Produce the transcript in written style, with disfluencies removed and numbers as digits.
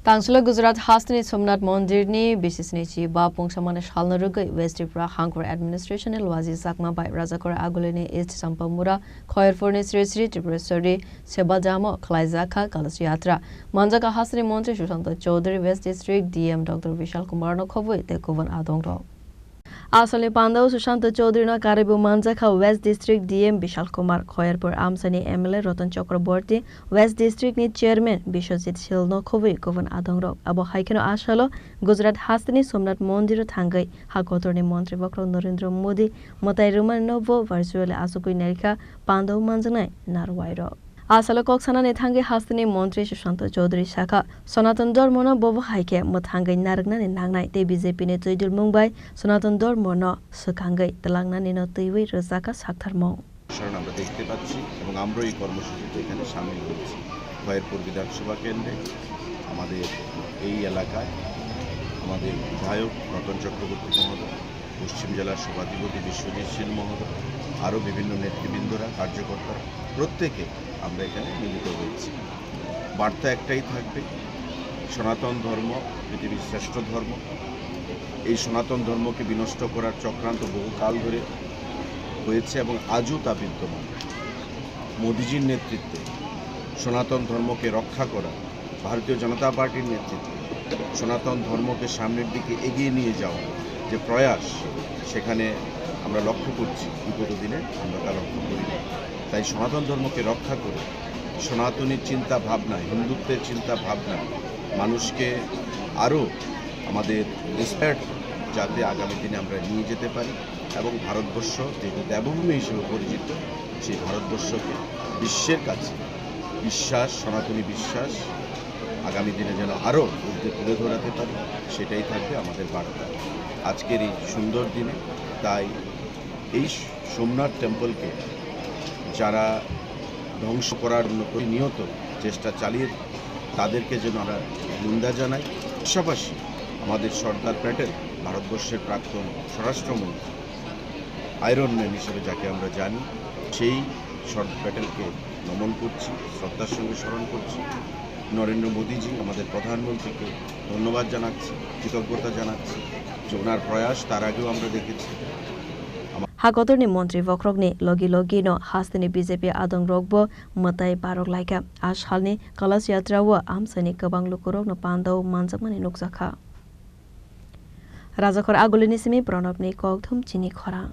Tangsula Gujarat Hastini Somnath Mandirni Bisisnichi Ba Pungsamana Shalnarugai West Tripura Hangkor Administration Lwazi Sakma by Razakora Agulene East Sampamura Khoir Furnace Sri Tripura Suri Sebajamo Klaizaka Kalas Yatra Manjaka Hastini Mantri Sushanta Chaudhary West District DM Dr. Vishal Kumar Nokhovoi Tekovan Adongro Asali Pandau Sushanta Chaudhary na Karibu Manjaka West District DM Vishal Kumar Khoirpur Amsani MLA Ratan Chakraborty West District ni Chairman Bishojit Shil Nokhovoi Kovan Adongro Abo Haikeno Ashalo Gujarat Hastini Somnath Mandir Thangai Hakotorni Mantri Vakro Narendra Modi Matai Rumanovo virtually Asukui Nerika Pandau Manjanai Narwairo Asalo Koksana Nethangi Hastini Mantri Sushanta Chaudhary Shaka Sonatan Dormona Bobo Haike Mathangai Naragna ni Nangnai Te BJP ne Tuidul Mumbai Sonatan Dormona Sukangai Telangna ni no Tuiwi Razaka Saktharmo আমরা দেখতে পাচ্ছি এবং আমরা এই কর্মসূচিতে এখানে শামিল হচ্ছি খয়েরপুর বিধানসভা কেন্দ্রে আমাদের এই এলাকায় আমাদের বিধায়ক রতন চক্রবর্তী মহোদয় পশ্চিম জেলার সভাধিপতি বিশ্বজিৎ শীল মহোদয় আরও বিভিন্ন নেতৃবৃন্দরা কার্যকর্তারা প্রত্যেকে আমরা এখানে মিলিত হয়েছি বার্তা একটাই থাকবে সনাতন ধর্ম পৃথিবীর শ্রেষ্ঠ ধর্ম এই সনাতন ধর্মকে বিনষ্ট করার চক্রান্ত বহুকাল ধরে হয়েছে এবং আজও তা বিদ্যমান মোদিজির নেতৃত্বে সনাতন ধর্মকে রক্ষা করা ভারতীয় জনতা পার্টির নেতৃত্বে সনাতন ধর্মকে সামনের দিকে এগিয়ে নিয়ে যাওয়া যে প্রয়াস সেখানে আমরা লক্ষ্য করছি বিগত দিনে আমরা তা লক্ষ্য করি তাই সনাতন ধর্মকে রক্ষা করে সনাতনী চিন্তা ভাবনা হিন্দুত্বের চিন্তা ভাবনা মানুষকে আরও আমাদের রেসপেক্ট যাতে আগামী দিনে আমরা নিয়ে যেতে পারি এবং ভারতবর্ষ যেহেতু দেবভূমি হিসেবে পরিচিত সেই ভারতবর্ষকে বিশ্বের কাছে বিশ্বাস সনাতনী বিশ্বাস আগামী দিনে যেন আরও উর্ধে তুলে ধরাতে পারি সেটাই থাকবে আমাদের বার্তা আজকের এই সুন্দর দিনে তাই এই সোমনাথ টেম্পলকে যারা ধ্বংস করার জন্য প্রতিনিয়ত চেষ্টা চালিয়ে তাদেরকে যেন আমরা নিন্দা জানাই পাশাপাশি আমাদের সর্দার প্যাটেল ভারতবর্ষের প্রাক্তন স্বরাষ্ট্রমন্ত্রী আয়রন ম্যান হিসেবে যাকে আমরা জানি সেই সর্দার প্যাটেলকে নমন করছি শ্রদ্ধার সঙ্গে স্মরণ করছি নরেন্দ্র মোদীজি আমাদের প্রধানমন্ত্রীকে ধন্যবাদ জানাচ্ছি কৃতজ্ঞতা জানাচ্ছি যে ওনার প্রয়াস তার আগেও আমরা দেখেছি Hakotorni Mantri Vakrogni Logi no Hastini BJP Adong Rogbo Matai Barok Laika Ashalni Kalas Yatrawa Amsani Kabang Lukurok no Pandau Manjakmani Nuksakha Razakor Agulini Simi Pranopni Kogthum Chini Khora